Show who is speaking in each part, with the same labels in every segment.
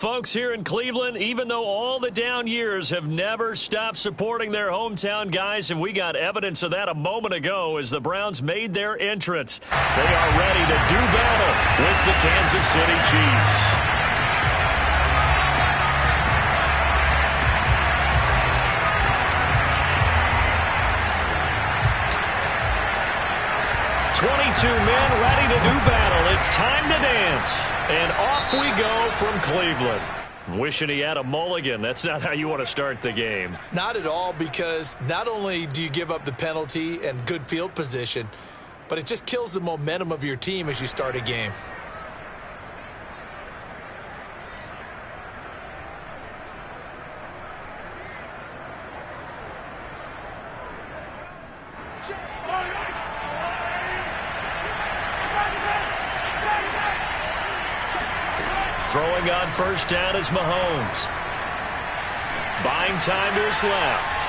Speaker 1: Folks here in Cleveland, even though all the down years have never stopped supporting their hometown guys, and we got evidence of that a moment ago as the Browns made their entrance. They are ready to do battle with the Kansas City Chiefs. Men ready to do battle. It's time to dance. And off we go from Cleveland. Wishing he had a mulligan. That's not how you want to start the game.
Speaker 2: Not at all, because not only do you give up the penalty and good field position, but it just kills the momentum of your team as you start a game.
Speaker 1: Throwing on first down is Mahomes. Buying time to his left.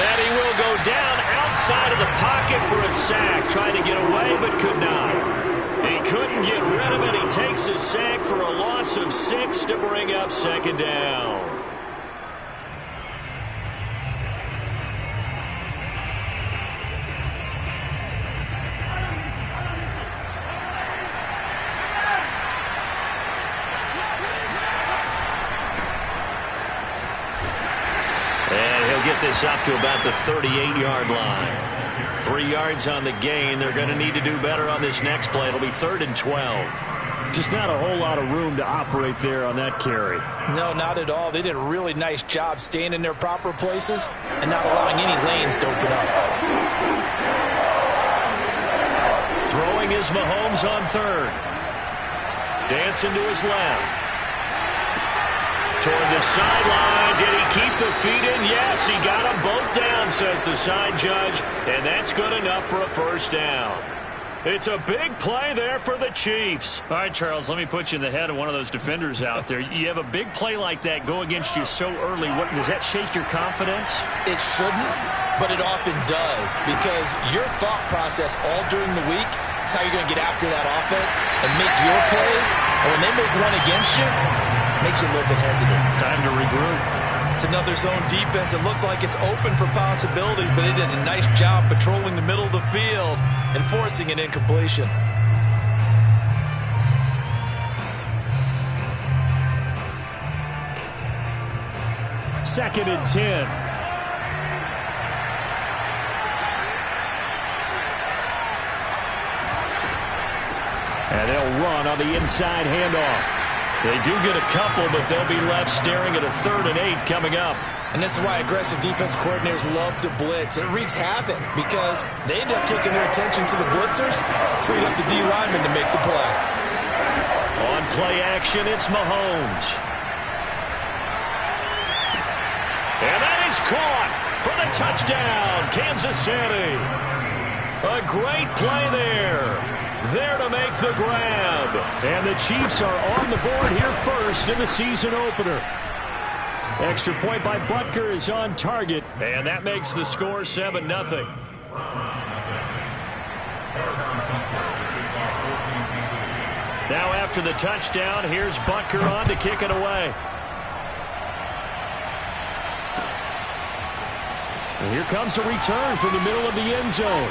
Speaker 1: And he will go down outside of the pocket for a sack. Trying to get away, but could not. He couldn't get rid of it. He takes a sack for a loss of 6 to bring up second down. This up to about the 38-yard line. 3 yards on the gain. They're going to need to do better on this next play. It'll be 3rd and 12.
Speaker 3: Just not a whole lot of room to operate there on that carry.
Speaker 2: No, not at all. They did a really nice job staying in their proper places and not allowing any lanes to open up.
Speaker 1: Throwing is Mahomes on 3rd. Dancing to his left. Toward the sideline. Did he keep the feet in? Yes, he got them both down, says the side judge. And that's good enough for a first down. It's a big play there for the Chiefs.
Speaker 3: All right, Charles, let me put you in the head of one of those defenders out there. You have a big play like that go against you so early. Does that shake your confidence?
Speaker 2: It shouldn't, but it often does, because your thought process all during the week is how you're going to get after that offense and make your plays. And when they make one against you, makes you a little bit hesitant.
Speaker 3: Time to regroup.
Speaker 2: It's another zone defense. It looks like it's open for possibilities, but they did a nice job patrolling the middle of the field and forcing an incompletion.
Speaker 3: Second and 10.
Speaker 1: And they'll run on the inside handoff. They do get a couple, but they'll be left staring at a 3rd and 8 coming up.
Speaker 2: And this is why aggressive defense coordinators love to blitz. It wreaks havoc because they end up taking their attention to the blitzers, freed up the D lineman to make the play.
Speaker 1: On play action, it's Mahomes. And that is caught for the touchdown, Kansas City. A great play there. There to make the grab.
Speaker 3: And the Chiefs are on the board here first in the season opener. Extra point by Butker is on target.
Speaker 1: And that makes the score 7-0. Now after the touchdown, here's Butker on to kick it away.
Speaker 3: And here comes a return from the middle of the end zone.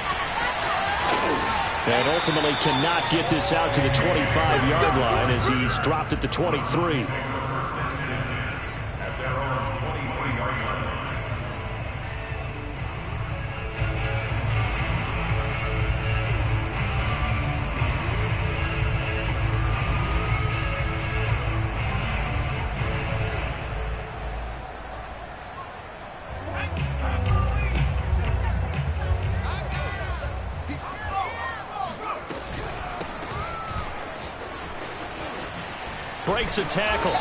Speaker 3: And ultimately cannot get this out to the 25-yard line as he's dropped at the 23.
Speaker 1: Breaks a tackle.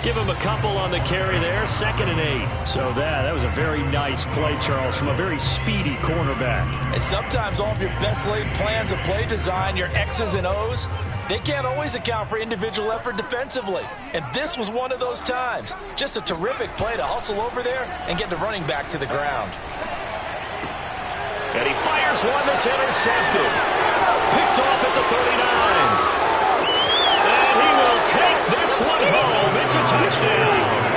Speaker 1: Give him a couple on the carry there. 2nd and 8.
Speaker 3: So that was a very nice play, Charles, from a very speedy cornerback.
Speaker 2: And sometimes all of your best laid plans of play design, your X's and O's, they can't always account for individual effort defensively. And this was one of those times. Just a terrific play to hustle over there and get the running back to the ground.
Speaker 1: And he fires one that's intercepted. Picked off at the 39. And he will this one home. It's a touchdown.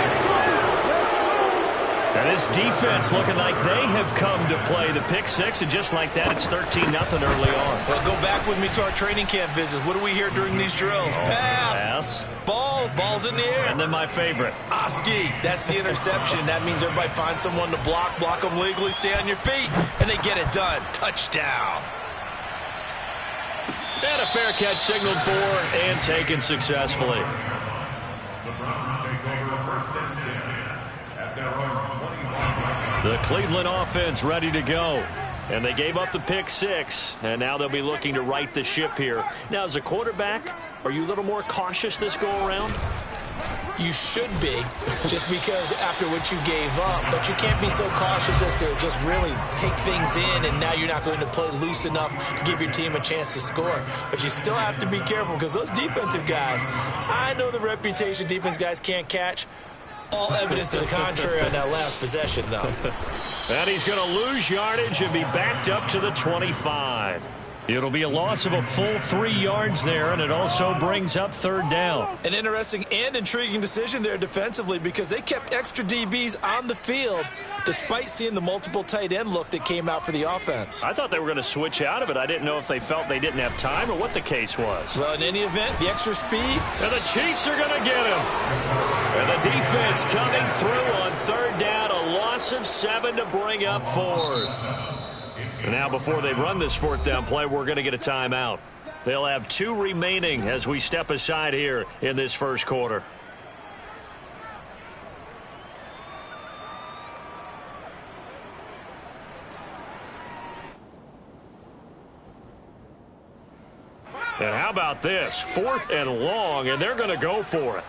Speaker 1: And this defense looking like they have come to play the pick six, and just like that, it's 13-0 early on.
Speaker 2: Well, go back with me to our training camp visits. What do we hear during these drills? Pass. Ball's in the air.
Speaker 1: And then my favorite.
Speaker 2: Oski, that's the interception. That means everybody finds someone to block them legally, stay on your feet, and they get it done. Touchdown.
Speaker 1: And a fair catch signaled for and taken successfully.
Speaker 4: The Browns take over the first and 10 at their own 25.
Speaker 1: The Cleveland offense ready to go. And they gave up the pick six, and now they'll be looking to right the ship here. Now, as a quarterback, are you a little more cautious this go-around?
Speaker 2: You should be, just because after what you gave up. But you can't be so cautious as to just really take things in, and now you're not going to play loose enough to give your team a chance to score. But you still have to be careful, because those defensive guys, I know the reputation defense guys can't catch. All evidence to the contrary on that last possession, though.
Speaker 1: And he's going to lose yardage and be backed up to the 25. It'll be a loss of a full 3 yards there, and it also brings up third down.
Speaker 2: An interesting and intriguing decision there defensively, because they kept extra DBs on the field despite seeing the multiple tight end look that came out for the offense.
Speaker 1: I thought they were going to switch out of it. I didn't know if they felt they didn't have time or what the case was.
Speaker 2: Well, in any event, the extra speed.
Speaker 1: And the Chiefs are going to get him. And the defense coming through on third down, a loss of 7 to bring up fourth. And now before they run this fourth down play, we're going to get a timeout. They'll have 2 remaining as we step aside here in this first quarter. And how about this? 4th and long, and they're going to go for it.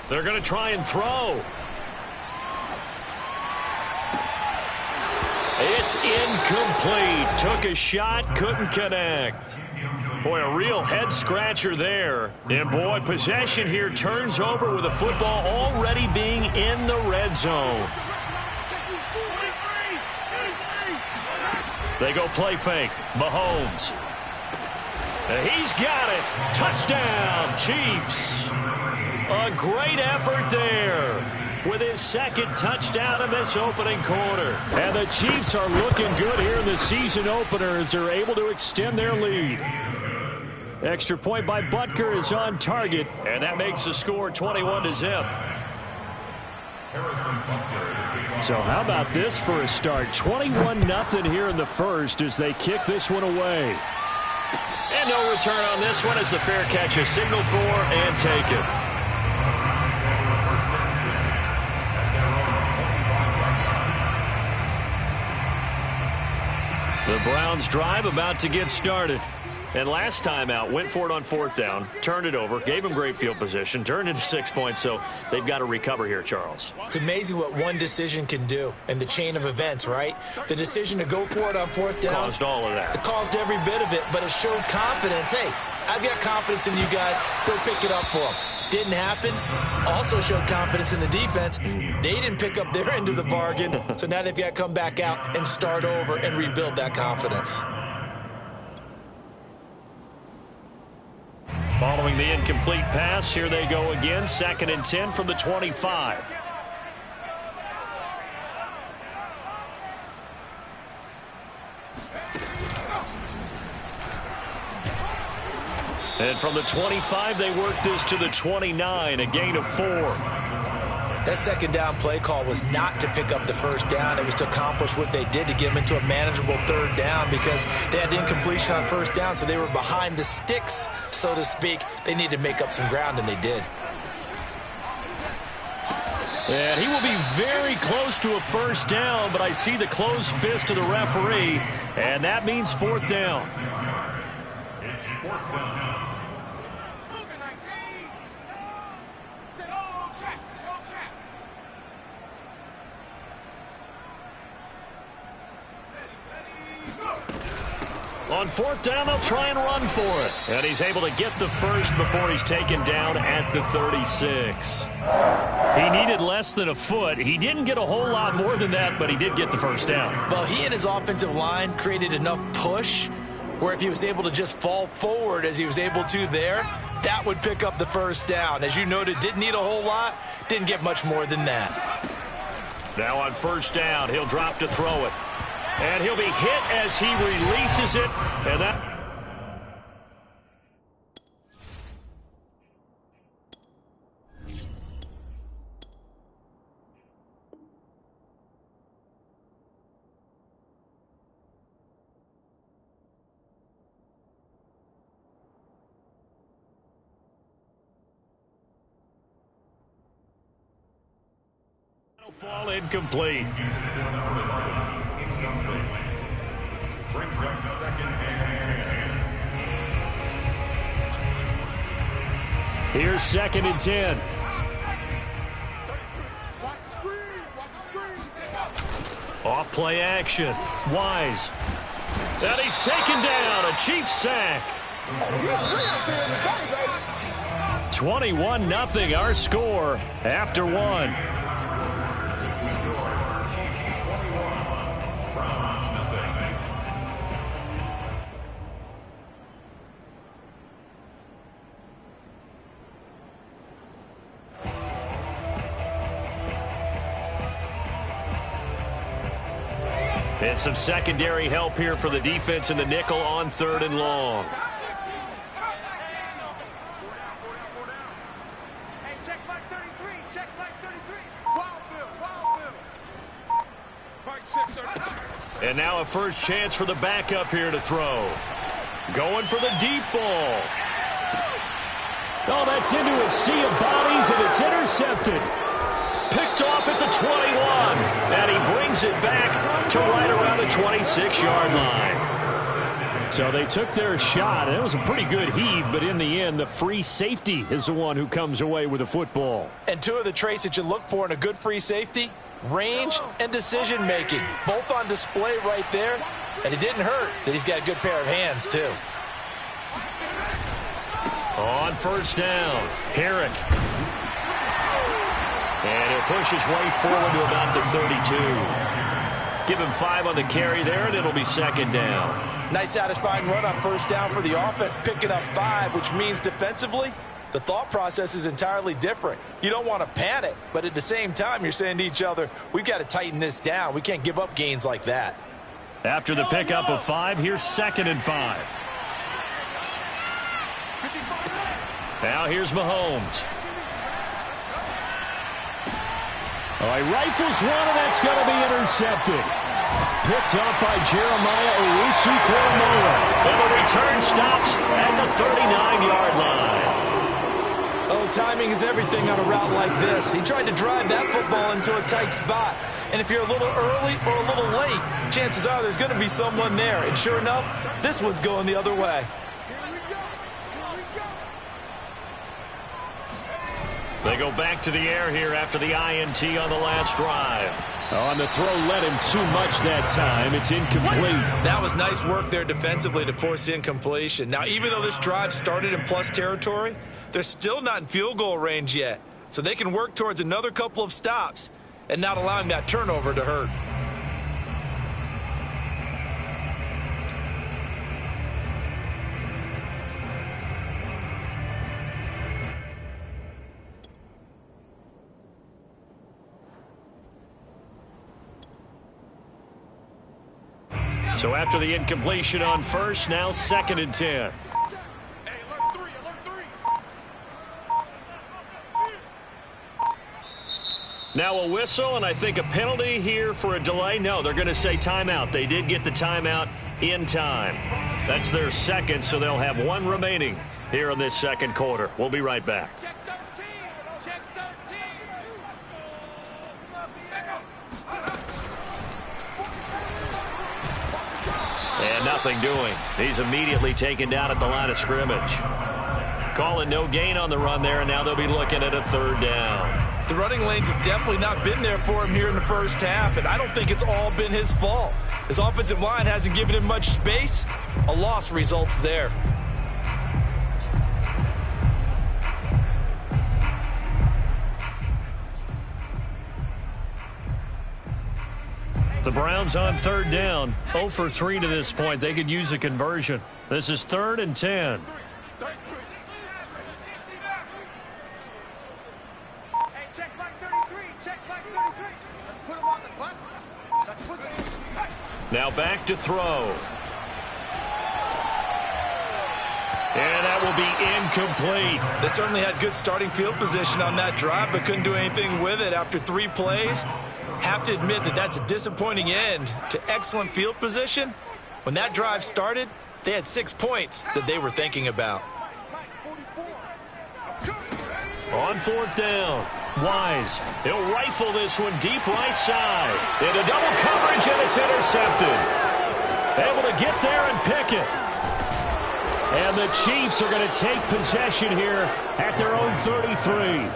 Speaker 1: They're going to try and throw. It's incomplete. Took a shot, couldn't connect. Boy, a real head-scratcher there. And, boy, possession here turns over with the football already being in the red zone. They go play fake. Mahomes. And he's got it. Touchdown, Chiefs. A great effort there with his second touchdown in this opening quarter. And the Chiefs are looking good here in the season opener as they're able to extend their lead. Extra point by Butker is on target, and that makes the score 21-0. So how about this for a start? 21-0 here in the first as they kick this one away. And no return on this one as the fair catch is signaled for and taken. The Browns drive about to get started. And last time out, went for it on 4th down, turned it over, gave him great field position, turned into 6 points, so they've got to recover here, Charles.
Speaker 2: It's amazing what one decision can do in the chain of events, right? The decision to go for it on 4th down.
Speaker 1: Caused all of that.
Speaker 2: It caused every bit of it, but it showed confidence. Hey, I've got confidence in you guys. Go pick it up for them. Didn't happen. Also showed confidence in the defense. They didn't pick up their end of the bargain, so now they've got to come back out and start over and rebuild that confidence.
Speaker 1: Following the incomplete pass, here they go again. 2nd and 10 from the 25. And from the 25, they work this to the 29, a gain of 4.
Speaker 2: That second down play call was not to pick up the first down. It was to accomplish what they did to get them into a manageable third down because they had incompletion on first down, so they were behind the sticks, so to speak. They needed to make up some ground, and they did.
Speaker 1: And he will be very close to a first down, but I see the closed fist of the referee, and that means 4th down.
Speaker 4: It's 4th down.
Speaker 3: On fourth down, they'll try and run for it. And he's able to get the first before he's taken down at the 36. He needed less than a foot. He didn't get a whole lot more than that, but he did get the first down.
Speaker 2: Well, he and his offensive line created enough push where if he was able to just fall forward as he was able to there, that would pick up the first down. As you noted, didn't need a whole lot, didn't get much more than that.
Speaker 3: Now on first down, he'll drop to throw it. And he'll be hit as he releases it. And that... fall incomplete.
Speaker 4: Brings up second and 10.
Speaker 3: Here's second and 10. Off play action. Wise. And he's taken down. A Chiefs sack. 21-0 our score after one. And some secondary help here for the defense in the nickel on third and long. And now a first chance for the backup here to throw. Going for the deep ball. Oh, that's into a sea of bodies, and it's intercepted. Picked off at the 21, and he brings it back to right around the 26-yard line. So they took their shot, and it was a pretty good heave, but in the end, the free safety is the one who comes away with the football.
Speaker 2: And two of the traits that you look for in a good free safety, range and decision-making, both on display right there, and it didn't hurt that he's got a good pair of hands, too.
Speaker 3: On first down, Herrick. And he'll push his way forward to about the 32. Give him 5 on the carry there, and it'll be second down.
Speaker 2: Nice satisfying run on first down for the offense, picking up 5, which means defensively, the thought process is entirely different. You don't want to panic, but at the same time, you're saying to each other, we've got to tighten this down. We can't give up gains like that.
Speaker 3: After the pickup of 5, here's second and 5. Now here's Mahomes. Oh, he rifles one, and that's going to be intercepted. Picked up by Jeremiah Owusu-Koramoah. And the return stops at the 39-yard line.
Speaker 2: Oh, timing is everything on a route like this. He tried to drive that football into a tight spot. And if you're a little early or a little late, chances are there's going to be someone there. And sure enough, this one's going the other way.
Speaker 3: They go back to the air here after the INT on the last drive. On the throw, led him too much that time. It's incomplete.
Speaker 2: That was nice work there defensively to force incompletion. Now, even though this drive started in plus territory, they're still not in field goal range yet. So they can work towards another couple of stops and not allowing that turnover to hurt.
Speaker 3: So after the incompletion on first, now second and 10. Now a whistle, and I think a penalty here for a delay. No, they're going to say timeout. They did get the timeout in time. That's their second, so they'll have one remaining here in this second quarter. We'll be right back. And nothing doing. He's immediately taken down at the line of scrimmage. Calling no gain on the run there, and now they'll be looking at a third down.
Speaker 2: The running lanes have definitely not been there for him here in the first half, and I don't think it's all been his fault. His offensive line hasn't given him much space. A loss results there.
Speaker 3: The Browns on third down, 0 for 3 to this point. They could use a conversion. This is 3rd and 10. Now back to throw. And that will be incomplete.
Speaker 2: They certainly had good starting field position on that drive, but couldn't do anything with it after 3 plays. Have to admit that that's a disappointing end to excellent field position. When that drive started, they had 6 points that they were thinking about.
Speaker 3: On 4th down, Wise. He'll rifle this one deep right side. Into double coverage, and it's intercepted. Able to get there and pick it. And the Chiefs are going to take possession here at their own 33.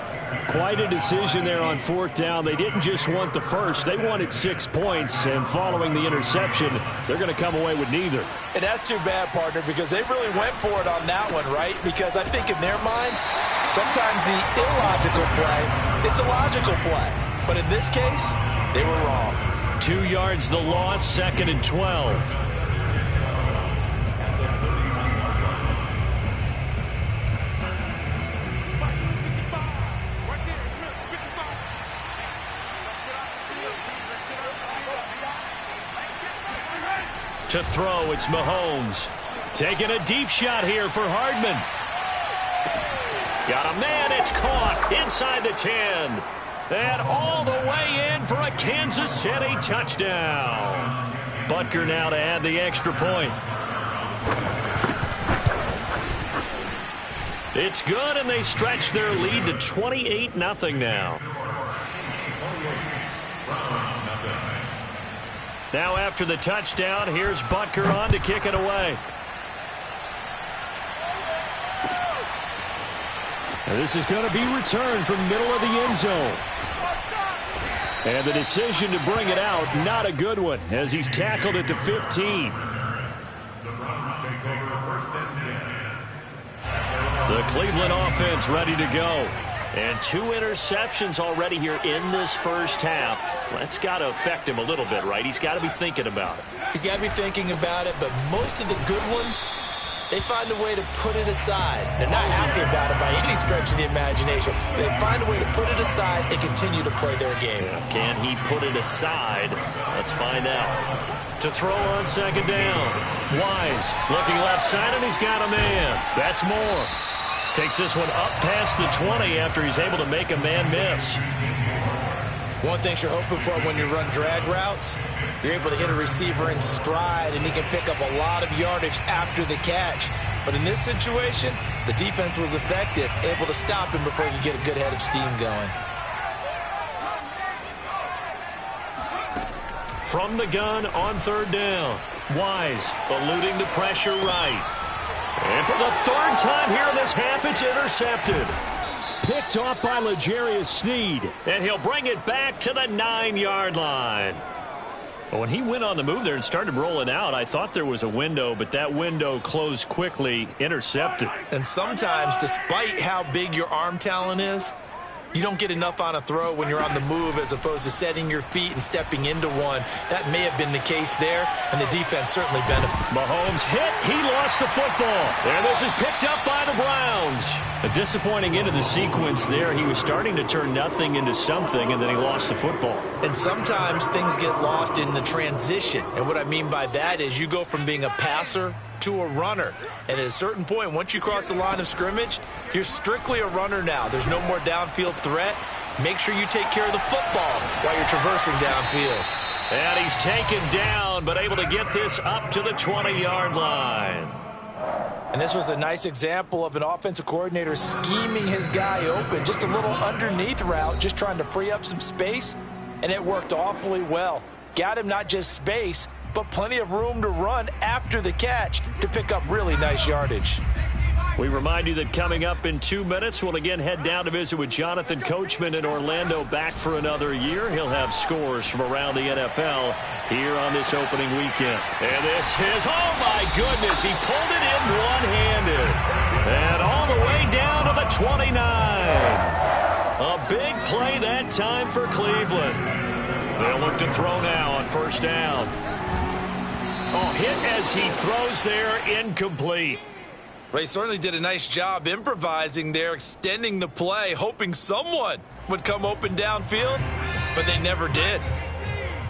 Speaker 3: Quite a decision there on 4th down. They didn't just want the first. They wanted 6 points, and following the interception, they're going to come away with neither.
Speaker 2: And that's too bad, partner, because they really went for it on that one, right? Because I think in their mind, sometimes the illogical play is a logical play. But in this case, they were wrong.
Speaker 3: 2 yards the loss, 2nd and 12. To throw, it's Mahomes. Taking a deep shot here for Hardman. Got a man, it's caught inside the 10. And all the way in for a Kansas City touchdown. Butker now to add the extra point. It's good, and they stretch their lead to 28-0 now. Now after the touchdown, here's Butker on to kick it away. And this is going to be returned from middle of the end zone. And the decision to bring it out, not a good one, as he's tackled at the 15.
Speaker 4: The Browns take over 1st and 10.
Speaker 3: The Cleveland offense ready to go. And 2 interceptions already here in this first half. That's got to affect him a little bit, right? He's got to be thinking about it.
Speaker 2: He's got to be thinking about it, but most of the good ones, they find a way to put it aside. They're not happy about it by any stretch of the imagination. They find a way to put it aside and continue to play their game.
Speaker 3: Can he put it aside? Let's find out. To throw on 2nd down. Wise looking left side, and he's got a man. That's Moore. Takes this one up past the 20 after he's able to make a man miss.
Speaker 2: One thing you're hoping for when you run drag routes, you're able to hit a receiver in stride, and he can pick up a lot of yardage after the catch. But in this situation, the defense was effective, able to stop him before he could get a good head of steam going.
Speaker 3: From the gun on 3rd down, Wise eluding the pressure right. And for the 3rd time here in this half, it's intercepted. Picked off by L'Jarius Sneed. And he'll bring it back to the 9-yard line. When he went on the move there and started rolling out, I thought there was a window, but that window closed quickly, intercepted.
Speaker 2: And sometimes, despite how big your arm talent is, you don't get enough on a throw when you're on the move as opposed to setting your feet and stepping into one. That may have been the case there, and the defense certainly benefited.
Speaker 3: Mahomes hit. He lost the football. And this is picked up by the Browns. A disappointing end of the sequence there. He was starting to turn nothing into something, and then he lost the football.
Speaker 2: And sometimes things get lost in the transition. And what I mean by that is you go from being a passer to a runner. And at a certain point, once you cross the line of scrimmage, you're strictly a runner now. There's no more downfield threat. Make sure you take care of the football while you're traversing downfield.
Speaker 3: And he's taken down, but able to get this up to the 20-yard line.
Speaker 2: And this was a nice example of an offensive coordinator scheming his guy open. Just a little underneath route, just trying to free up some space. And it worked awfully well. Got him not just space, but plenty of room to run after the catch to pick up really nice yardage.
Speaker 3: We remind you that coming up in 2 minutes, we'll again head down to visit with Jonathan Coachman in Orlando, back for another year. He'll have scores from around the NFL here on this opening weekend. And this is, oh my goodness, he pulled it in one-handed. And all the way down to the 29. A big play that time for Cleveland. They'll look to throw now on first down. Oh, hit as he throws there, incomplete.
Speaker 2: Well, he certainly did a nice job improvising there, extending the play, hoping someone would come open downfield, but they never did.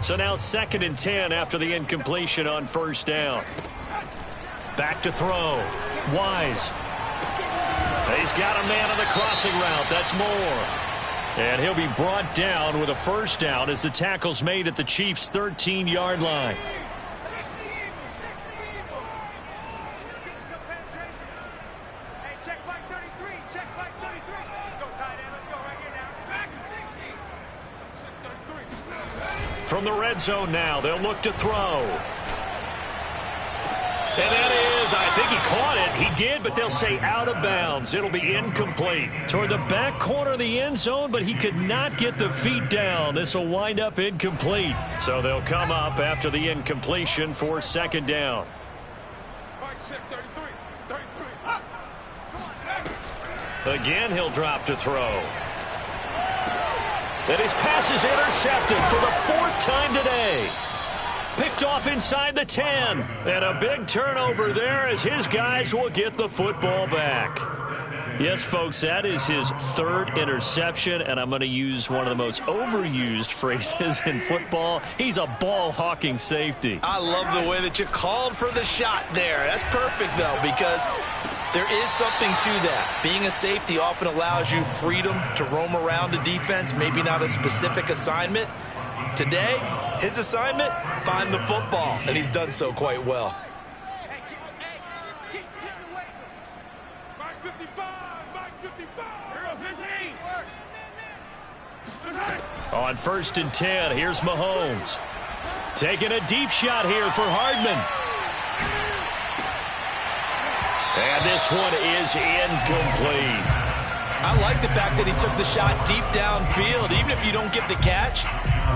Speaker 3: So now 2nd and 10 after the incompletion on first down. Back to throw. Wise. He's got a man on the crossing route. That's Moore. And he'll be brought down with a first down as the tackle's made at the Chiefs' 13-yard line. From the red zone now, they'll look to throw. And that is, I think he caught it. He did, but they'll say out of bounds. It'll be incomplete. Toward the back corner of the end zone, but he could not get the feet down. This will wind up incomplete. So they'll come up after the incompletion for 2nd down. Again, he'll drop to throw. And his pass is intercepted for the 4th time today. Picked off inside the 10. And a big turnover there as his guys will get the football back. Yes, folks, that is his 3rd interception, and I'm going to use one of the most overused phrases in football. He's a ball-hawking safety.
Speaker 2: I love the way that you called for the shot there. That's perfect, though, because there is something to that. Being a safety often allows you freedom to roam around a defense, maybe not a specific assignment. Today, his assignment, find the football, and he's done so quite well.
Speaker 3: On 1st and 10, here's Mahomes. Taking a deep shot here for Hardman. And this one is incomplete.
Speaker 2: I like the fact that he took the shot deep downfield. Even if you don't get the catch,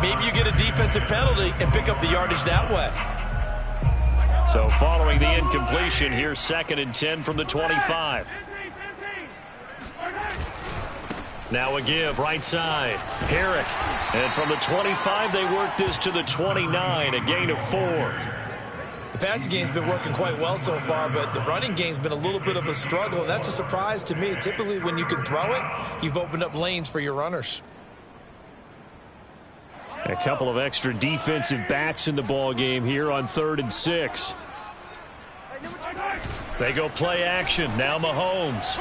Speaker 2: maybe you get a defensive penalty and pick up the yardage that way.
Speaker 3: So following the incompletion, here's 2nd and 10 from the 25. Now a give, right side. Herrick. And from the 25, they work this to the 29, a gain of 4.
Speaker 2: The passing game's been working quite well so far, but the running game's been a little bit of a struggle, and that's a surprise to me. Typically, when you can throw it, you've opened up lanes for your runners.
Speaker 3: A couple of extra defensive backs in the ball game here on 3rd and 6. They go play action. Now Mahomes.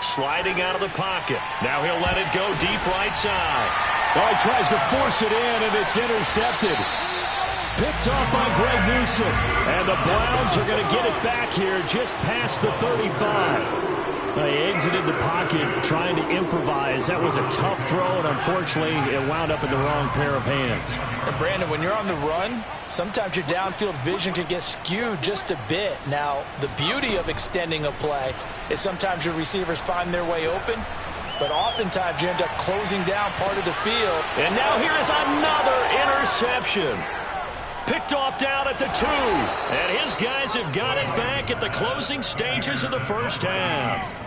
Speaker 3: Sliding out of the pocket. Now he'll let it go deep right side. Oh, he tries to force it in, and it's intercepted. Picked off by Greg Newsome. And the Browns are going to get it back here just past the 35. He exited the pocket trying to improvise. That was a tough throw, and unfortunately, it wound up in the wrong pair of hands.
Speaker 2: And Brandon, when you're on the run, sometimes your downfield vision can get skewed just a bit. Now, the beauty of extending a play is sometimes your receivers find their way open, but oftentimes you end up closing down part of the field.
Speaker 3: And now here is another interception. Picked off down at the 2. And his guys have got it back at the closing stages of the first half.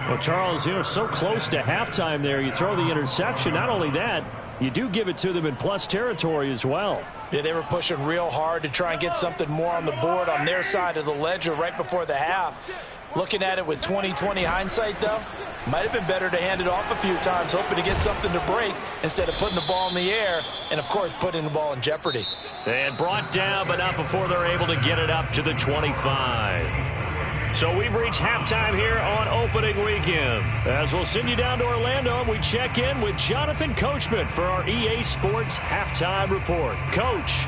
Speaker 3: Well, Charles, so close to halftime there. You throw the interception. Not only that, you do give it to them in plus territory as well.
Speaker 2: Yeah, they were pushing real hard to try and get something more on the board on their side of the ledger right before the half. Looking at it with 20/20 hindsight, though, might have been better to hand it off a few times, hoping to get something to break instead of putting the ball in the air and, of course, putting the ball in jeopardy.
Speaker 3: And brought down, but not before they're able to get it up to the 25. So we've reached halftime here on opening weekend. As we'll send you down to Orlando, we check in with Jonathan Coachman for our EA Sports Halftime Report. Coach.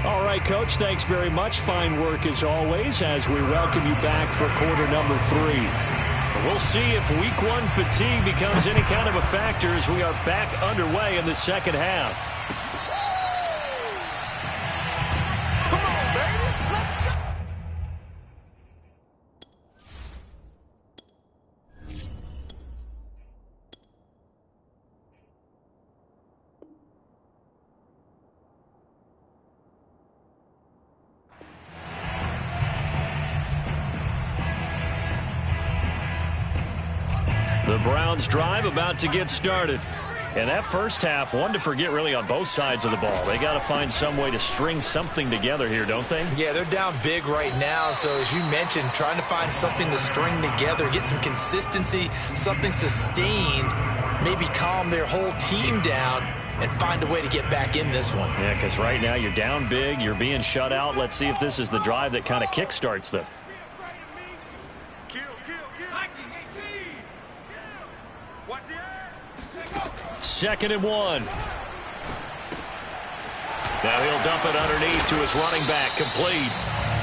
Speaker 3: All right, Coach, thanks very much. Fine work as always as we welcome you back for quarter number 3. We'll see if week one fatigue becomes any kind of a factor as we are back underway in the second half.
Speaker 5: Come on, baby. Let's go.
Speaker 3: The Browns drive about to get started. And that first half, one to forget really on both sides of the ball. They got to find some way to string something together here, don't they?
Speaker 2: Yeah, they're down big right now. So as you mentioned, trying to find something to string together, get some consistency, something sustained, maybe calm their whole team down and find a way to get back in this one.
Speaker 3: Yeah, because right now you're down big, you're being shut out. Let's see if this is the drive that kind of kickstarts them. Second and 1. Now he'll dump it underneath to his running back, complete.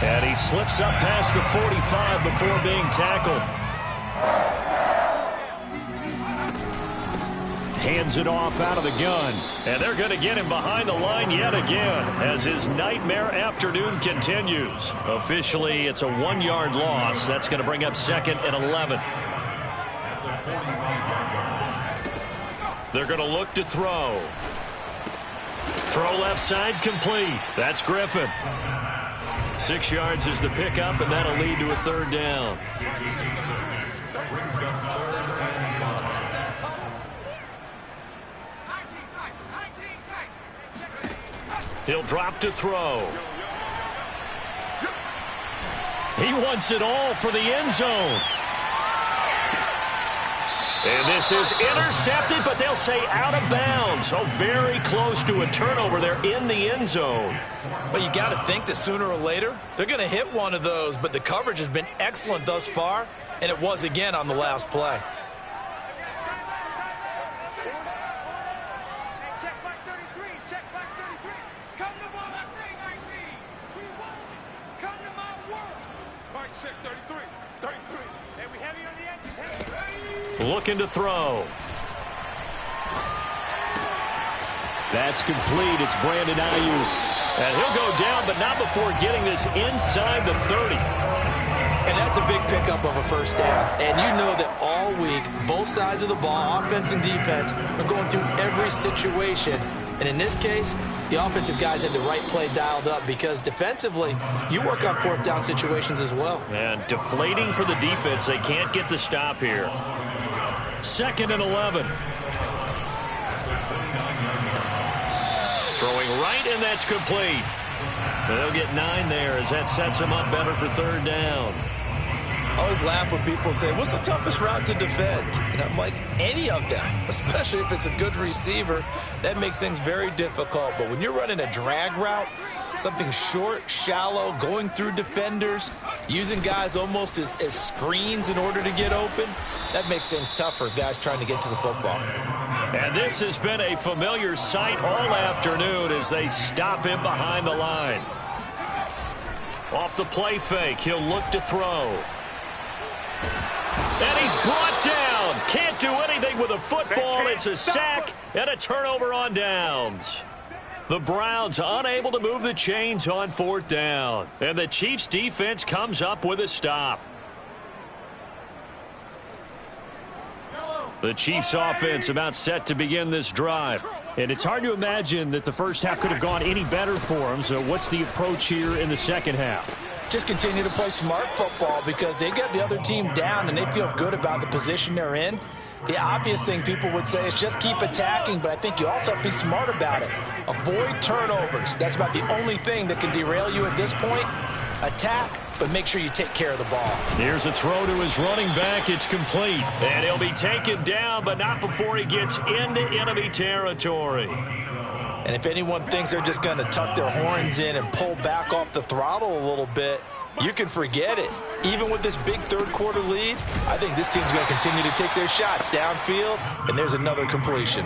Speaker 3: And he slips up past the 45 before being tackled. Hands it off out of the gun. And they're going to get him behind the line yet again as his nightmare afternoon continues. Officially, it's a 1-yard loss. That's going to bring up 2nd and 11. They're going to look to throw. Throw left side, complete. That's Griffin. 6 yards is the pickup, and that'll lead to a 3rd down. He'll drop to throw. He wants it all for the end zone. And this is intercepted, but they'll say out of bounds. So very close to a turnover there in the end zone.
Speaker 2: But you got to think that sooner or later, they're going to hit one of those. But the coverage has been excellent thus far, and it was again on the last play.
Speaker 5: Check back 33. Check back 33. Come to my work. We won't come to my work. Mike, check 33. 33. Hey, we heavy on the edges. Heavy.
Speaker 3: Looking to throw. That's complete. It's Brandon Ayuk. And he'll go down, but not before getting this inside the 30.
Speaker 2: And that's a big pickup of a 1st down. And you know that all week, both sides of the ball, offense and defense, are going through every situation. And in this case, the offensive guys had the right play dialed up because defensively, you work on 4th down situations as well.
Speaker 3: And deflating for the defense. They can't get the stop here. 2nd and 11. Throwing right, and that's complete. They'll get 9 there as that sets them up better for 3rd down.
Speaker 2: I always laugh when people say, what's the toughest route to defend? And I'm like, any of them, especially if it's a good receiver. That makes things very difficult. But when you're running a drag route, something short, shallow, going through defenders, using guys almost as screens in order to get open, that makes things tough for guys trying to get to the football.
Speaker 3: And this has been a familiar sight all afternoon as they stop him behind the line. Off the play fake, he'll look to throw. And he's brought down. Can't do anything with a football. It's a sack and a turnover on downs. The Browns unable to move the chains on 4th down. And the Chiefs defense comes up with a stop. The Chiefs offense about set to begin this drive. And it's hard to imagine that the first half could have gone any better for them. So what's the approach here in the second half?
Speaker 2: Just continue to play smart football because they got the other team down and they feel good about the position they're in. The obvious thing people would say is just keep attacking, but I think you also have to be smart about it. Avoid turnovers. That's about the only thing that can derail you at this point. Attack, but make sure you take care of the ball.
Speaker 3: Here's a throw to his running back. It's complete. And he'll be taken down, but not before he gets into enemy territory.
Speaker 2: And if anyone thinks they're just going to tuck their horns in and pull back off the throttle a little bit, you can forget it. Even with this big 3rd quarter lead, I think this team's going to continue to take their shots downfield, and there's another completion.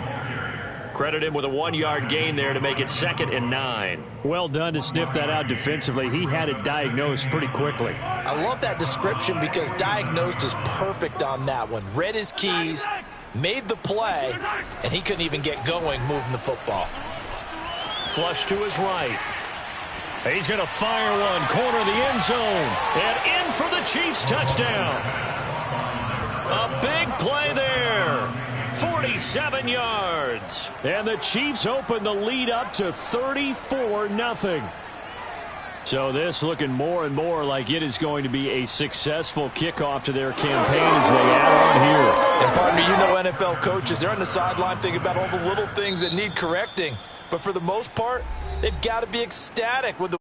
Speaker 1: Credit him with a 1-yard gain there to make it 2nd and 9.
Speaker 3: Well done to sniff that out defensively. He had it diagnosed pretty quickly.
Speaker 2: I love that description because diagnosed is perfect on that one. Read his keys, made the play, and he couldn't even get going moving the football.
Speaker 1: Flush to his right. He's going to fire one, corner of the end zone, and in for the Chiefs touchdown. A big play there. 47 yards.
Speaker 3: And the Chiefs open the lead up to 34-0. So this looking more and more like it is going to be a successful kickoff to their campaign as they add on here.
Speaker 2: And partner, you know NFL coaches, they're on the sideline thinking about all the little things that need correcting. But for the most part, they've got to be ecstatic with the